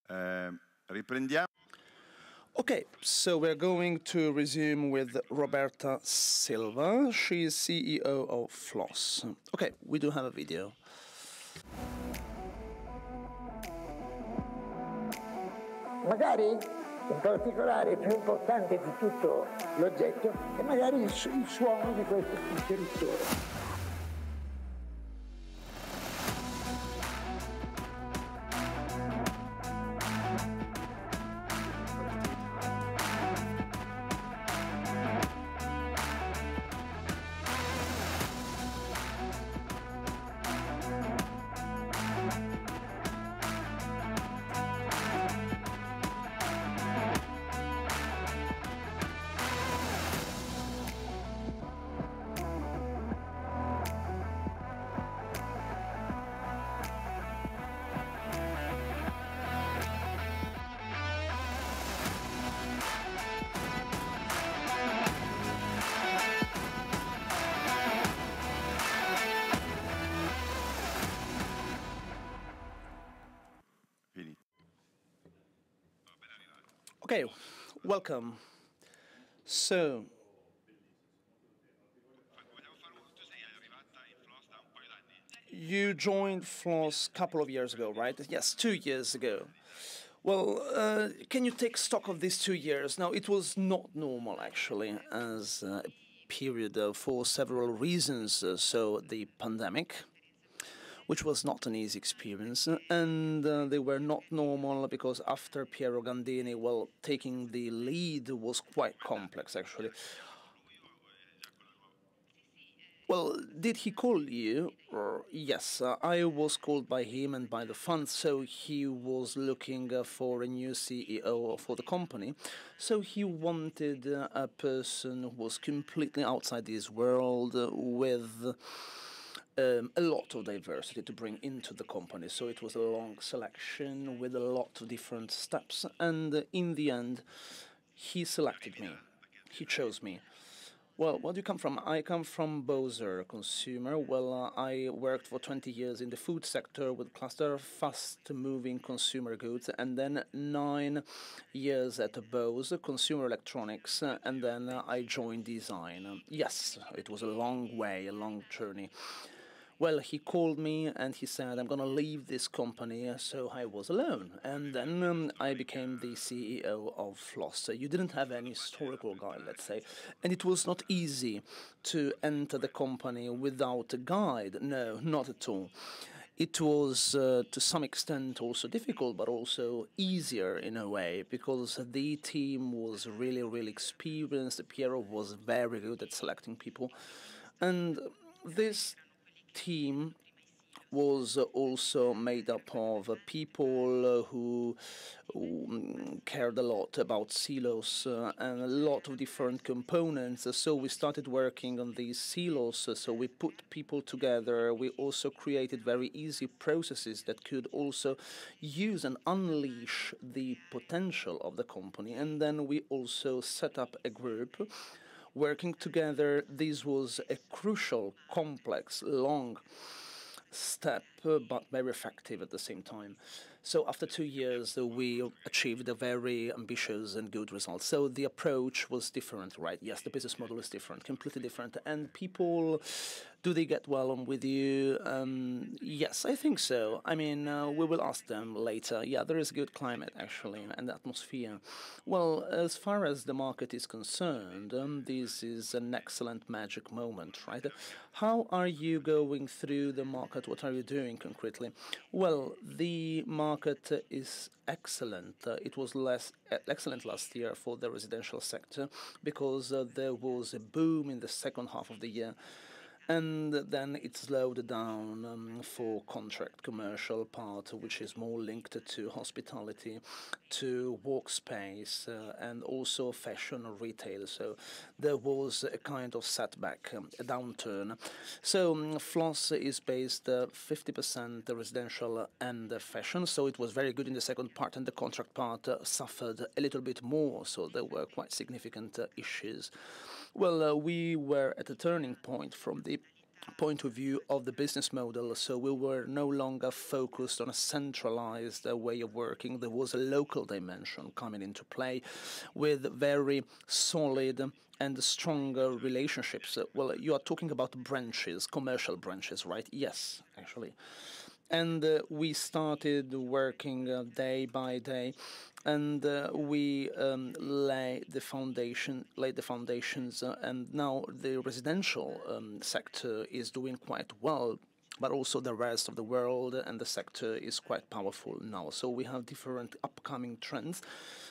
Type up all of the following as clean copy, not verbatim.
Riprendiamo. Okay, so we're going to resume with Roberta Silva. She is CEO of Floss. Okay, we do have a video. Magari in particolare più importante di tutto l'oggetto è magari il suono di questo interruttore. Okay, welcome. So, you joined Floss a couple of years ago, right? Yes, 2 years ago. Well, can you take stock of these 2 years? Now, it was not normal, actually, as a period for several reasons. So, the pandemic, which was not an easy experience, and they were not normal because after Piero Gandini, well, taking the lead was quite complex, actually. Well, did he call you? Yes, I was called by him and by the fund, so he was looking for a new CEO for the company. So he wanted a person who was completely outside this world with a lot of diversity to bring into the company. So it was a long selection with a lot of different steps. And in the end, he selected me. He chose me. Well, where do you come from? I come from Bowser Consumer. Well, I worked for 20 years in the food sector with cluster fast-moving consumer goods, and then 9 years at Bose Consumer Electronics, and then I joined design. Yes, it was a long way, a long journey. Well, he called me and he said, I'm going to leave this company, so I was alone. And then I became the CEO of Floss. You didn't have any historical guide, let's say. And it was not easy to enter the company without a guide. No, not at all. It was, to some extent, also difficult, but also easier in a way, because the team was really, really experienced. Piero was very good at selecting people. And this team was also made up of people who cared a lot about silos and a lot of different components. So we started working on these silos. So we put people together. We also created very easy processes that could also use and unleash the potential of the company. And then we also set up a group working together. This was a crucial, complex, long step, but very effective at the same time. So after 2 years, we achieved a very ambitious and good result. So the approach was different, right? Yes, the business model is different, completely different. And people, do they get well on with you? Yes, I think so. I mean, we will ask them later. Yeah, there is a good climate, actually, and atmosphere. Well, as far as the market is concerned, this is an excellent magic moment, right? How are you going through the market? What are you doing concretely? Well, the market is excellent. It was excellent last year for the residential sector because there was a boom in the second half of the year. And then it slowed down for contract commercial part, which is more linked to hospitality, to workspace, and also fashion or retail. So there was a kind of setback, a downturn. So Floss is based 50% residential and fashion. So it was very good in the second part, and the contract part suffered a little bit more. So there were quite significant issues. Well, we were at a turning point from the point of view of the business model. So we were no longer focused on a centralized way of working. There was a local dimension coming into play with very solid and stronger relationships. Well, you are talking about branches, commercial branches, right? Yes, actually. And we started working day by day, and we laid the foundations, and now the residential sector is doing quite well, but also the rest of the world and the sector is quite powerful now. So we have different upcoming trends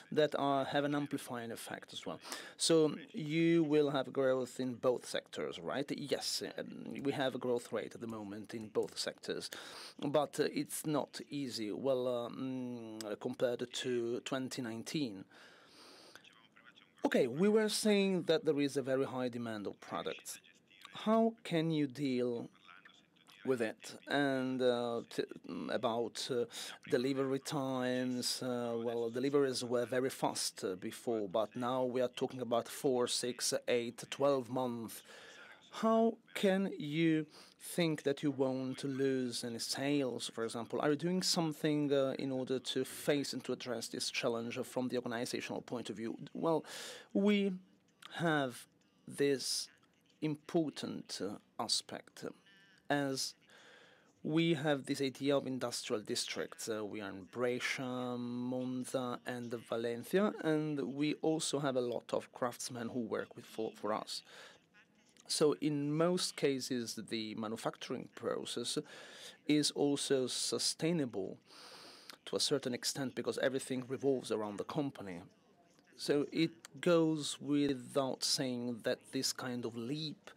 that have an amplifying effect as well. So you will have growth in both sectors, right? Yes, we have a growth rate at the moment in both sectors, but it's not easy, well, compared to 2019. Okay, we were saying that there is a very high demand of products. How can you deal with it? And about delivery times, well, deliveries were very fast before, but now we are talking about 4, 6, 8, 12 months. How can you think that you won't lose any sales, for example? Are you doing something in order to face and to address this challenge from the organizational point of view? Well, we have this important aspect as we have this idea of industrial districts. We are in Brescia, Monza, and Valencia, and we also have a lot of craftsmen who work for us. So in most cases, the manufacturing process is also sustainable to a certain extent because everything revolves around the company. So it goes without saying that this kind of leap,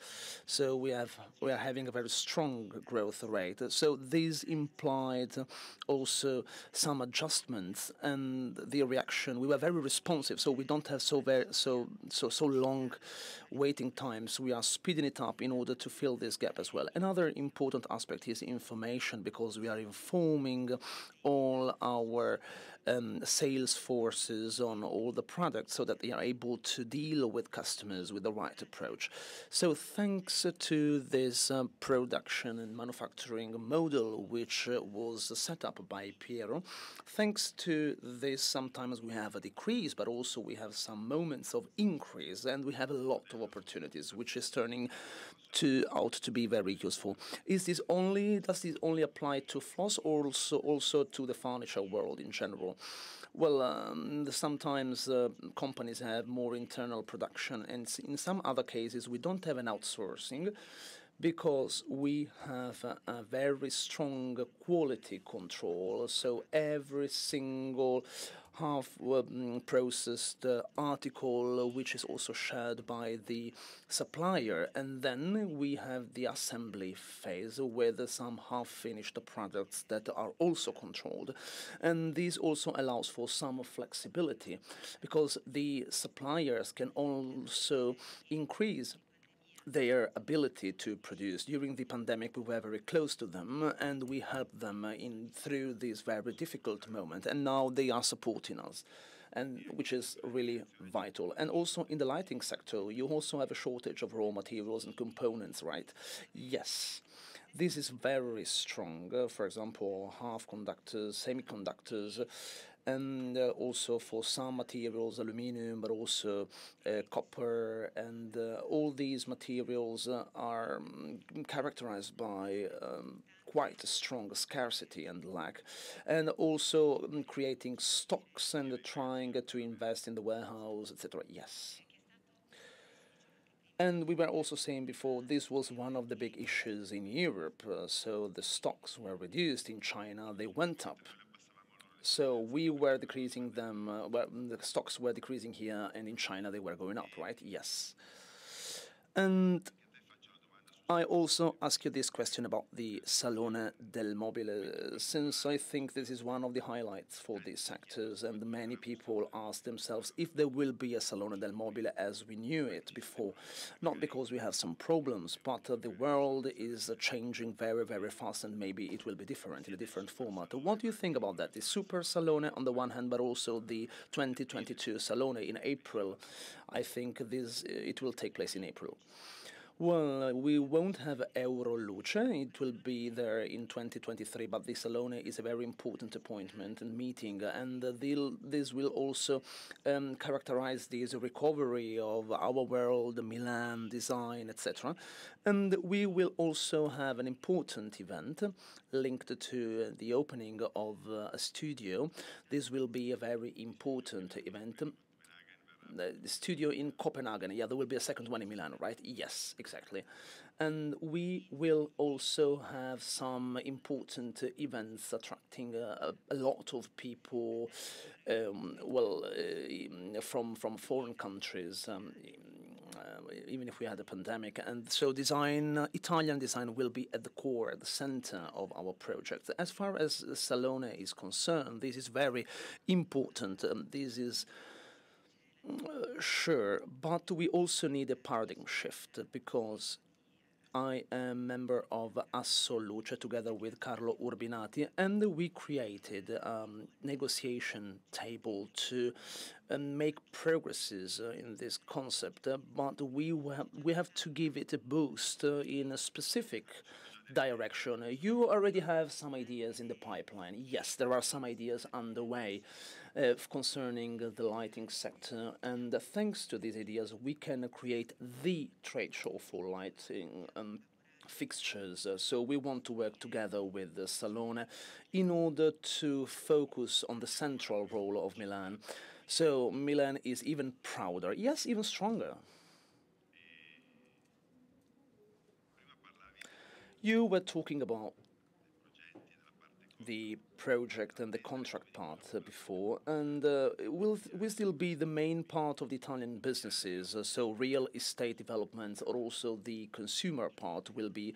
so we are having a very strong growth rate. So this implied also some adjustments and the reaction. We were very responsive, so we don't have so long waiting times. We are speeding it up in order to fill this gap as well. Another important aspect is information, because we are informing all our sales forces on all the products so that they are able to deal with customers with the right approach. So thanks to this production and manufacturing model which was set up by Piero, thanks to this sometimes we have a decrease, but also we have some moments of increase, and we have a lot of opportunities which is turning out to be very useful. Does this only apply to floss, or also to the furniture world in general? Well, sometimes companies have more internal production, and in some other cases we don't have an outsourcing, because we have a very strong quality control. So every single half processed article which is also shared by the supplier, and then we have the assembly phase with some half finished products that are also controlled, and this also allows for some flexibility because the suppliers can also increase their ability to produce. During the pandemic, we were very close to them, and we helped them through this very difficult moment, and now they are supporting us, and which is really vital. And also in the lighting sector, you also have a shortage of raw materials and components, right? Yes. This is very strong. For example, half conductors, semiconductors, and also for some materials, aluminium, but also copper, and all these materials are characterized by quite a strong scarcity and lack, and also creating stocks and trying to invest in the warehouse, etc. Yes. And we were also saying before, this was one of the big issues in Europe. So the stocks were reduced in China, they went up. So we were decreasing them, well, the stocks were decreasing here, and in China they were going up, right? Yes. And I also ask you this question about the Salone del Mobile, since I think this is one of the highlights for these sectors, and many people ask themselves if there will be a Salone del Mobile as we knew it before. Not because we have some problems, but the world is changing very, very fast, and maybe it will be different in a different format. What do you think about that? The Super Salone on the one hand, but also the 2022 Salone in April. I think it will take place in April. Well, we won't have Euroluce. It will be there in 2023, but this alone is a very important appointment and meeting, and this will also characterize this recovery of our world, Milan design, etc. And we will also have an important event linked to the opening of a studio. This will be a very important event, the studio in Copenhagen. Yeah, there will be a second one in Milan, right? Yes, exactly. And we will also have some important events attracting a lot of people, from foreign countries. Even if we had a pandemic, and so Italian design will be at the core, at the center of our project. As far as Salone is concerned, this is very important. This is sure, but we also need a paradigm shift because I am member of Assoluce together with Carlo Urbinati, and we created a negotiation table to make progresses in this concept. But we have to give it a boost in a specific direction. You already have some ideas in the pipeline. Yes, there are some ideas underway concerning the lighting sector, and thanks to these ideas, we can create the trade show for lighting fixtures. So we want to work together with the Salone in order to focus on the central role of Milan. So Milan is even prouder, yes, even stronger. You were talking about the project and the contract part before, and will still be the main part of the Italian businesses. So real estate development or also the consumer part will be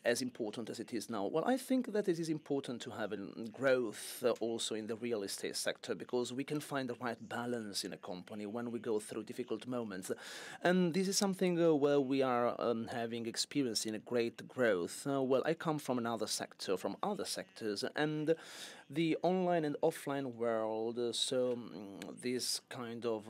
as important as it is now. Well, I think that it is important to have a growth also in the real estate sector because we can find the right balance in a company when we go through difficult moments. And this is something where we are having experience in a great growth. Well, I come from another sector, from other sectors, and the online and offline world, this kind of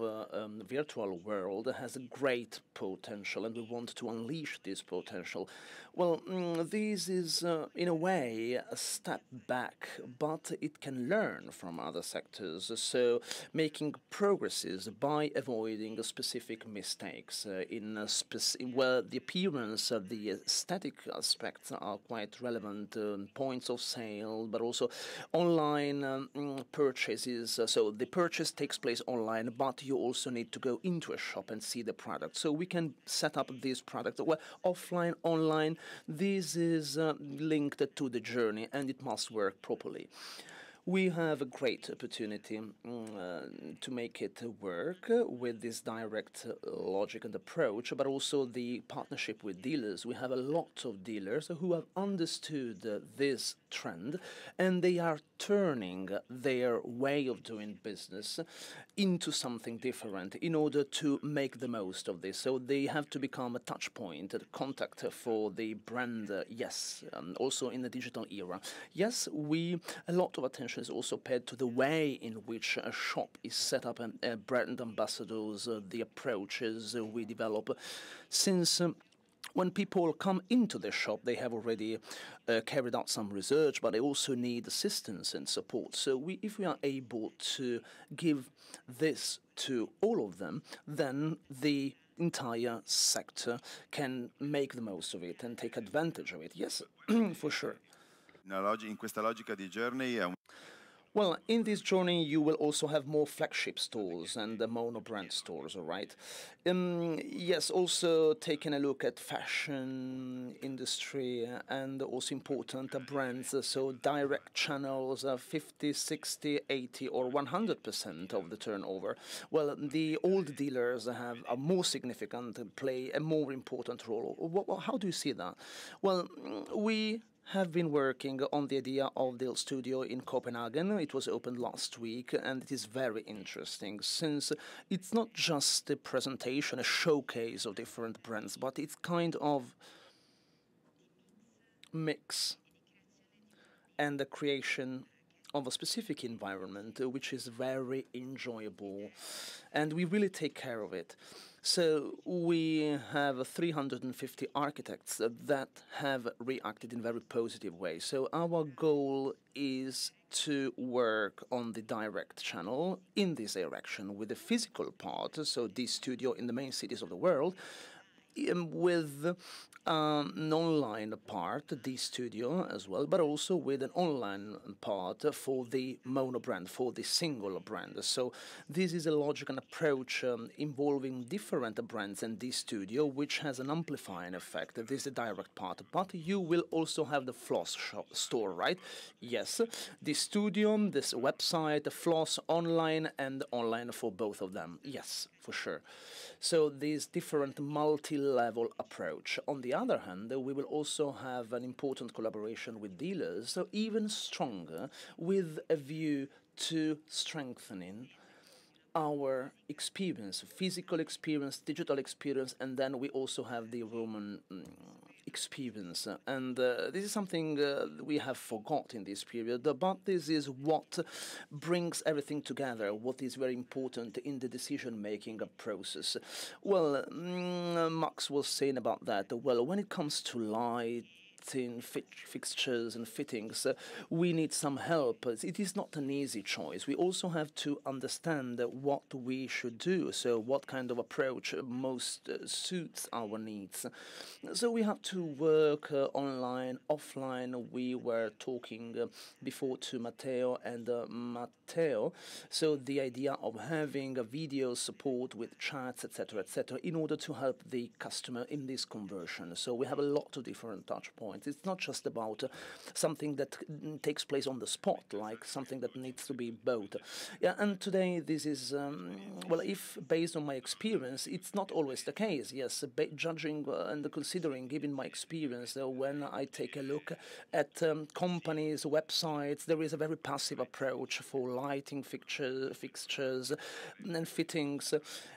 virtual world has a great potential, and we want to unleash this potential. Well, this is in a way a step back, but it can learn from other sectors, so making progresses by avoiding specific mistakes where the appearance of the aesthetic aspects are quite relevant, points of sale, but also online purchases. So the purchase takes place online, but you also need to go into a shop and see the product. So we can set up this product well, offline, online. This is linked to the journey, and it must work properly. We have a great opportunity to make it work with this direct logic and approach, but also the partnership with dealers. We have a lot of dealers who have understood this trend, and they are turning their way of doing business into something different in order to make the most of this. So they have to become a touch point, a contact for the brand, yes, also in the digital era. Yes, a lot of attention is also paid to the way in which a shop is set up and brand ambassadors, the approaches we develop, since when people come into the shop, they have already carried out some research, but they also need assistance and support. So if we are able to give this to all of them, then the entire sector can make the most of it and take advantage of it. Yes, for sure. In questa logica di journey well, in this journey, you will also have more flagship stores and the mono-brand stores, all right? Yes, also taking a look at fashion industry and also important brands, so direct channels, 50, 60, 80 or 100% of the turnover. Well, the old dealers have a more significant, play a more important role. How do you see that? Well, we have been working on the idea of the studio in Copenhagen. It was opened last week, and it is very interesting since it's not just a presentation, a showcase of different brands, but it's kind of mix and the creation of a specific environment which is very enjoyable, and we really take care of it. So we have 350 architects that have reacted in very positive way. So our goal is to work on the direct channel in this direction with the physical part, so this studio in the main cities of the world, with an online part, the studio as well, but also with an online part for the mono brand, for the single brand. So this is a logical approach involving different brands in this studio, which has an amplifying effect. This is the direct part, but you will also have the Floss shop store, right? Yes, the studio, this website, the Floss online and online for both of them. Yes, for sure. So this different multi-level approach. On the other hand, we will also have an important collaboration with dealers, so even stronger, with a view to strengthening our experience, physical experience, digital experience, and then we also have the Roman experience. And this is something we have forgot in this period, but this is what brings everything together, what is very important in the decision-making process. Well, Max was saying about that. Well, when it comes to light, in fixtures and fittings, we need some help. It is not an easy choice. We also have to understand what we should do, so what kind of approach most suits our needs. So we have to work online, offline. We were talking before to Matteo and Matteo, so the idea of having a video support with chats, etc., in order to help the customer in this conversion. So we have a lot of different touch points. It's not just about something that takes place on the spot, like something that needs to be bought. Yeah, and today this is, well, if based on my experience, it's not always the case. Yes, judging and considering, given my experience, when I take a look at companies' websites, there is a very passive approach for lighting fixtures and fittings.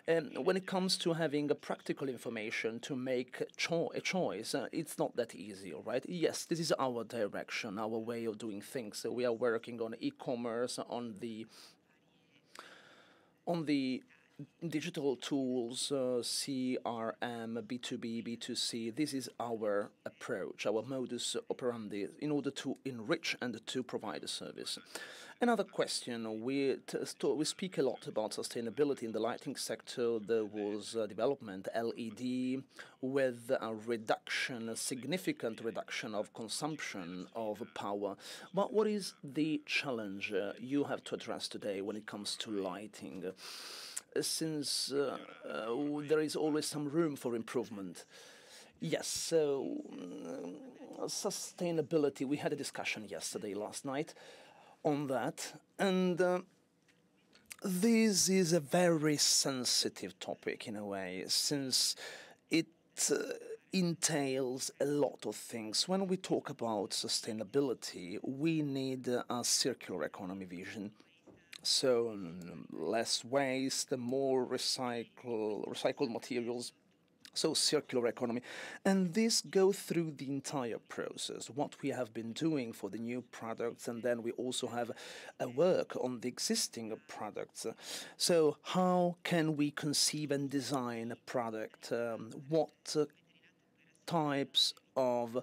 When it comes to having a practical information to make a choice, it's not that easy, all right? Yes, this is our direction, our way of doing things. So we are working on e-commerce, on the digital tools, CRM, B2B, B2C. This is our approach, our modus operandi, in order to enrich and to provide a service. Another question, we speak a lot about sustainability in the lighting sector. There was development, LED, with a reduction, a significant reduction of consumption of power. But what is the challenge you have to address today when it comes to lighting? Since there is always some room for improvement. Yes, so sustainability, we had a discussion last night on that, and this is a very sensitive topic in a way, since it entails a lot of things. When we talk about sustainability, we need a circular economy vision. So less waste, more recycled materials, so circular economy. And this goes through the entire process, what we have been doing for the new products, and then we also have a work on the existing products. So how can we conceive and design a product? What types of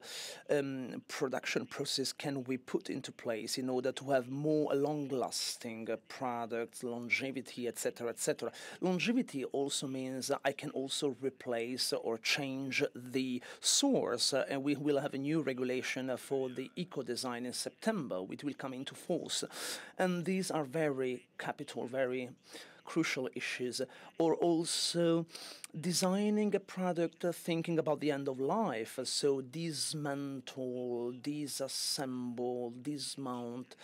production process can we put into place in order to have more long-lasting products, longevity, etc., etc. Longevity also means I can also replace or change the source, and we will have a new regulation for the eco-design in September, which will come into force. And these are very capital, very crucial issues, or also designing a product thinking about the end of life, so dismantle, disassemble, dismount,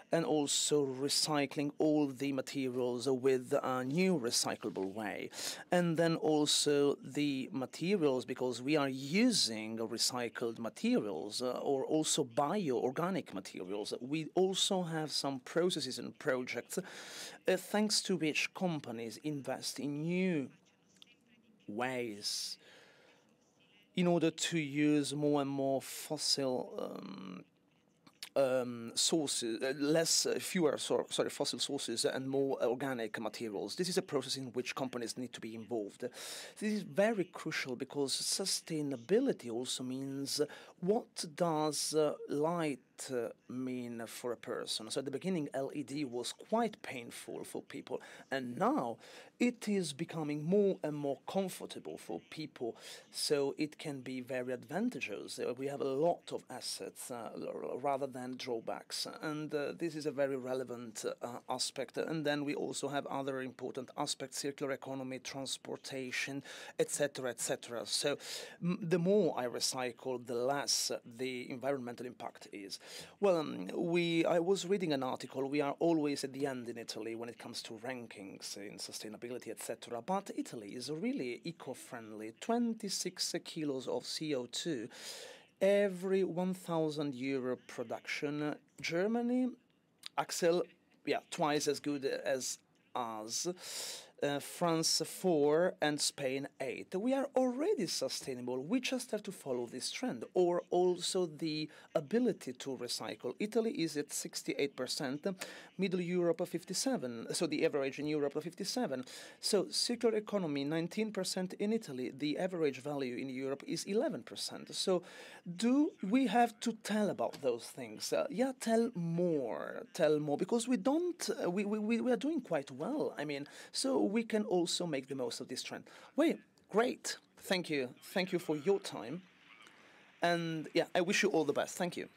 and also recycling all the materials with a new recyclable way. And then also the materials, because we are using recycled materials or also bio-organic materials. We also have some processes and projects thanks to which companies invest in new ways in order to use more and more fossil sources, fewer fossil sources and more organic materials. This is a process in which companies need to be involved. This is very crucial because sustainability also means what does light mean for a person. So at the beginning, LED was quite painful for people, and now it is becoming more and more comfortable for people, so it can be very advantageous. We have a lot of assets rather than drawbacks, and this is a very relevant aspect. And then we also have other important aspects: circular economy, transportation, etc., etc. So the more I recycle, the less the environmental impact is. Well, I was reading an article. We are always at the end in Italy when it comes to rankings in sustainability, etc. But Italy is really eco-friendly. 26 kilos of CO2 every 1,000 euro production. Germany, Axel, yeah, twice as good as us. France 4 and Spain 8. We are already sustainable. We just have to follow this trend, or also the ability to recycle. Italy is at 68%, Middle Europe 57%, so the average in Europe 57%. So circular economy 19% in Italy, the average value in Europe is 11%. So do we have to tell about those things? Yeah, tell more, because we don't, we are doing quite well. I mean, so we can also make the most of this trend. Well, great. Thank you. Thank you for your time. And yeah, I wish you all the best. Thank you.